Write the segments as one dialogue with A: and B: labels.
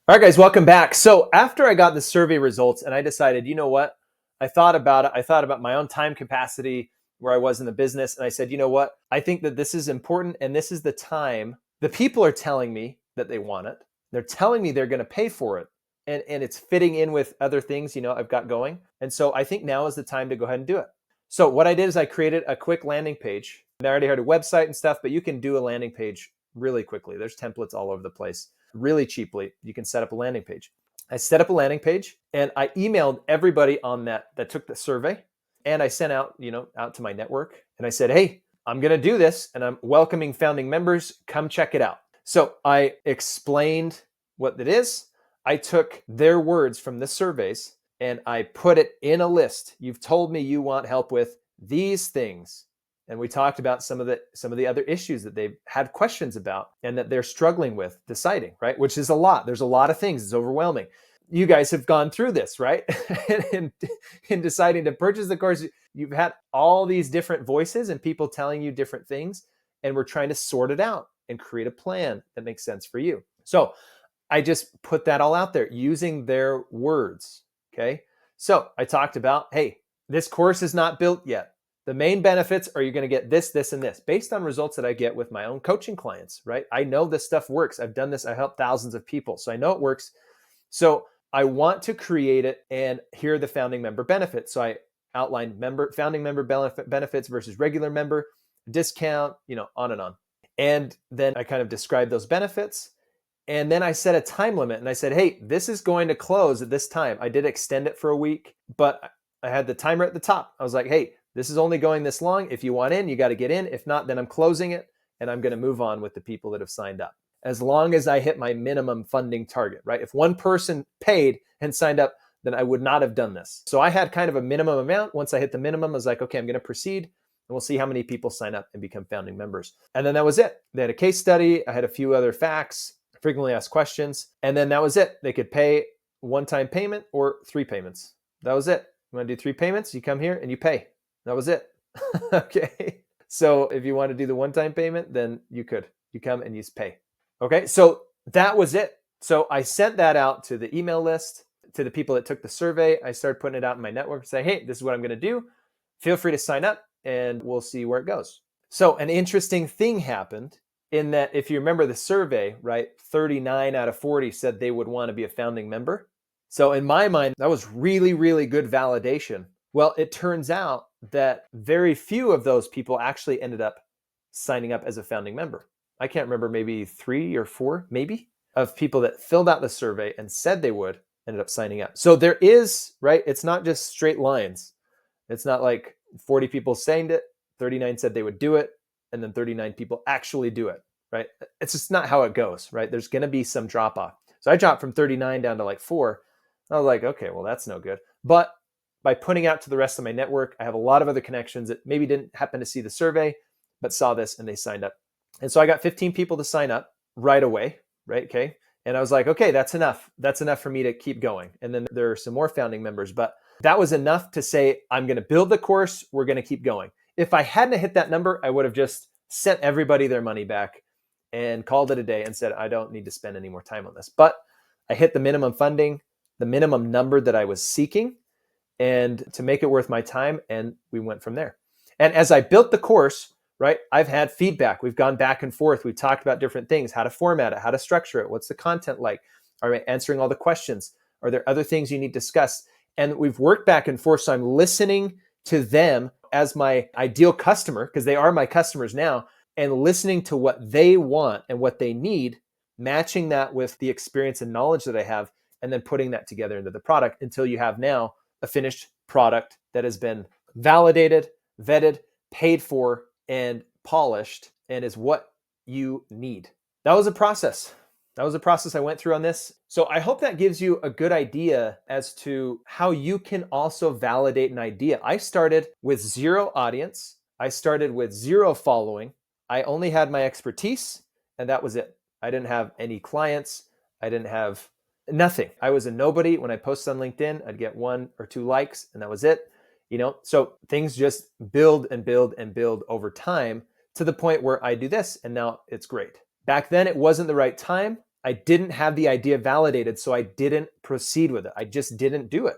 A: All right, guys, welcome back. So after I got the survey results and I decided, you know what? I thought about it. I thought about my own time capacity, where I was in the business. And I said, you know what? I think that this is important. And this is the time. The people are telling me that they want it. They're telling me they're going to pay for it. And it's fitting in with other things, I've got going. And so I think now is the time to go ahead and do it. So what I did is I created a quick landing page. And I already had a website and stuff, but you can do a landing page really quickly. There's templates all over the place. Really cheaply, you can set up a landing page. I set up a landing page and I emailed everybody on that took the survey, and I sent out, out to my network, and I said, hey, I'm going to do this and I'm welcoming founding members. Come check it out. So I explained what it is. I took their words from the surveys and I put it in a list. You've told me you want help with these things. And we talked about some of the other issues that they've had questions about and that they're struggling with deciding, right? Which is a lot. There's a lot of things. It's overwhelming. You guys have gone through this, right? in deciding to purchase the course, you've had all these different voices and people telling you different things. And we're trying to sort it out and create a plan that makes sense for you. So I just put that all out there using their words. Okay. So I talked about, hey, this course is not built yet. The main benefits are you're going to get this, this, and this based on results that I get with my own coaching clients, right? I know this stuff works. I've done this. I helped thousands of people. So I know it works. So I want to create it, and here are the founding member benefits. So I outlined founding member benefits versus regular member, discount, on and on. And then I kind of described those benefits. And then I set a time limit and I said, hey, this is going to close at this time. I did extend it for a week, but I had the timer at the top. I was like, hey, this is only going this long. If you want in, you got to get in. If not, then I'm closing it and I'm going to move on with the people that have signed up. As long as I hit my minimum funding target, right? If one person paid and signed up, then I would not have done this. So I had kind of a minimum amount. Once I hit the minimum, I was like, okay, I'm going to proceed and we'll see how many people sign up and become founding members. And then that was it. They had a case study. I had a few other facts, frequently asked questions. And then that was it. They could pay one-time payment or 3 payments. That was it. You want to do 3 payments? You come here and you pay. That was it. Okay. So if you want to do the one-time payment, then you come and you pay. Okay. So that was it. So I sent that out to the email list, to the people that took the survey. I started putting it out in my network, saying, hey, this is what I'm going to do. Feel free to sign up and we'll see where it goes. So an interesting thing happened in that, if you remember the survey, right, 39 out of 40 said they would want to be a founding member. So in my mind, that was really, really good validation. Well, it turns out that very few of those people actually ended up signing up as a founding member. I can't remember, maybe 3 or 4, maybe, of people that filled out the survey and said they would ended up signing up. So there is, right? It's not just straight lines. It's not like 40 people saying it, 39 said they would do it, and then 39 people actually do it, right? It's just not how it goes, right? There's going to be some drop off. So I dropped from 39 down to like 4. I was like, okay, well, that's no good. But by putting out to the rest of my network, I have a lot of other connections that maybe didn't happen to see the survey, but saw this and they signed up. And so I got 15 people to sign up right away, right? Okay. And I was like, okay, that's enough. That's enough for me to keep going. And then there are some more founding members, but that was enough to say, I'm going to build the course. We're going to keep going. If I hadn't hit that number, I would have just sent everybody their money back and called it a day and said, I don't need to spend any more time on this. But I hit the minimum funding, the minimum number that I was seeking, and to make it worth my time. And we went from there. And as I built the course, right, I've had feedback. We've gone back and forth. We've talked about different things, how to format it, how to structure it. What's the content like? Are we answering all the questions? Are there other things you need to discuss? And we've worked back and forth. So I'm listening to them as my ideal customer, because they are my customers now, and listening to what they want and what they need, matching that with the experience and knowledge that I have, and then putting that together into the product until you have now a finished product that has been validated, vetted, paid for, and polished, and is what you need. That was a process. I went through on this. So I hope that gives you a good idea as to how you can also validate an idea. I started with 0 audience. I started with 0 following. I only had my expertise, and that was it. I didn't have any clients. I didn't have nothing. I was a nobody. When I posted on LinkedIn, I'd get 1 or 2 likes, and that was it. So things just build and build and build over time to the point where I do this, and now it's great. Back then, it wasn't the right time. I didn't have the idea validated, so I didn't proceed with it. I just didn't do it.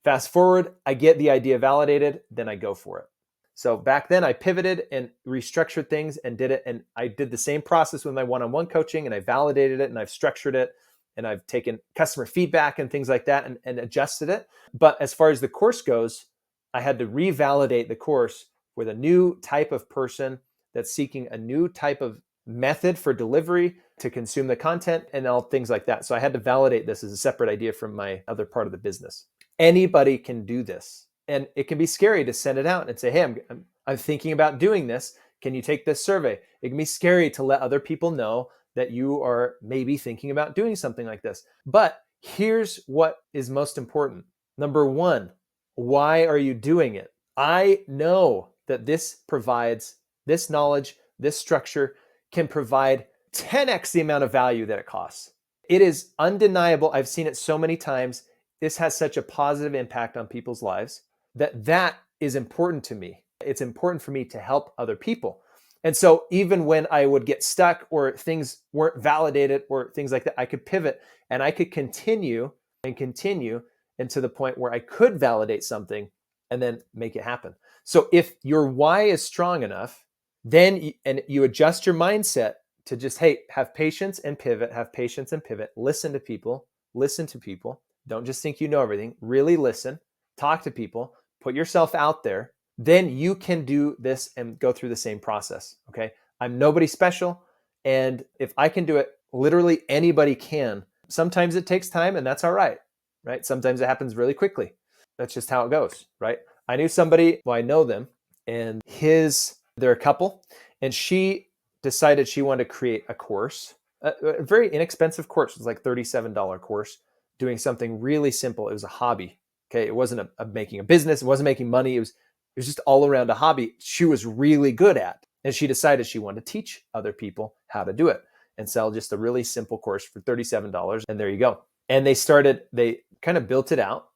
A: Fast forward, I get the idea validated, then I go for it. So back then I pivoted and restructured things and did it. And I did the same process with my one-on-one coaching, and I validated it and I've structured it and I've taken customer feedback and things like that and adjusted it. But as far as the course goes, I had to revalidate the course with a new type of person that's seeking a new type of method for delivery to consume the content and all things like that. So I had to validate this as a separate idea from my other part of the business. Anybody can do this. And it can be scary to send it out and say, hey, I'm thinking about doing this. Can you take this survey? It can be scary to let other people know that you are maybe thinking about doing something like this. But here's what is most important. Number one, why are you doing it? I know that this knowledge, this structure can provide 10x the amount of value that it costs. It is undeniable. I've seen it so many times. This has such a positive impact on people's lives that is important to me. It's important for me to help other people. And so even when I would get stuck or things weren't validated or things like that, I could pivot and I could continue and to the point where I could validate something and then make it happen. So if your why is strong enough, then you adjust your mindset to just, hey, have patience and pivot, listen to people. Don't just think you know everything. Really listen, talk to people, put yourself out there. Then you can do this and go through the same process, okay? I'm nobody special. And if I can do it, literally anybody can. Sometimes it takes time and that's all right? Sometimes it happens really quickly. That's just how it goes, right? I knew somebody, well, I know them, and they're a couple, and she decided she wanted to create a course, a very inexpensive course. It was like $37 course, doing something really simple. It was a hobby. Okay. It wasn't making a business. It wasn't making money. It was just all around a hobby she was really good at. And she decided she wanted to teach other people how to do it and sell just a really simple course for $37. And there you go. And they kind of built it out,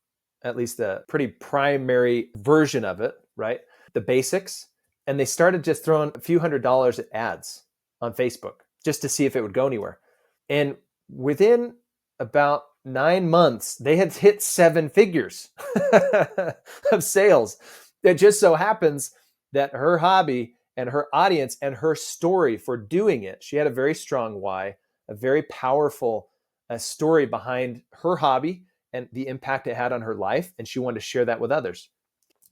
A: at least a pretty primary version of it, right? The basics. And they started just throwing a few $100s at ads on Facebook just to see if it would go anywhere. And within about 9 months, they had hit 7 figures of sales. It just so happens that her hobby and her audience and her story for doing it, she had a very strong why, a very powerful story behind her hobby and the impact it had on her life. And she wanted to share that with others.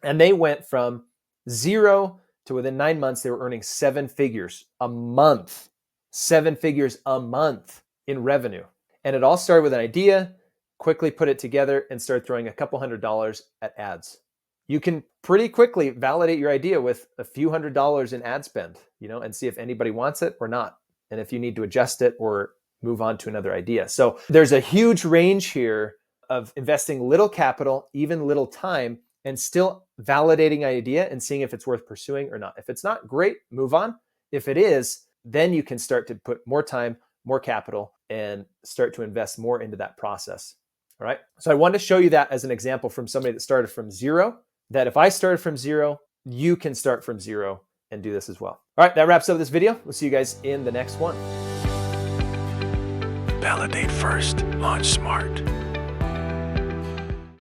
A: And they went from 0 to within 9 months, they were earning 7 figures a month, 7 figures a month in revenue. And it all started with an idea, quickly put it together and started throwing a couple $100s at ads. You can pretty quickly validate your idea with a few $100s in ad spend, and see if anybody wants it or not. And if you need to adjust it or move on to another idea. So there's a huge range here of investing little capital, even little time, and still validating an idea and seeing if it's worth pursuing or not. If it's not, great, move on. If it is, then you can start to put more time, more capital, and start to invest more into that process. All right. So I wanted to show you that as an example from somebody that started from 0, that if I started from 0, you can start from 0 and do this as well. All right. That wraps up this video. We'll see you guys in the next one.
B: Validate first, launch smart.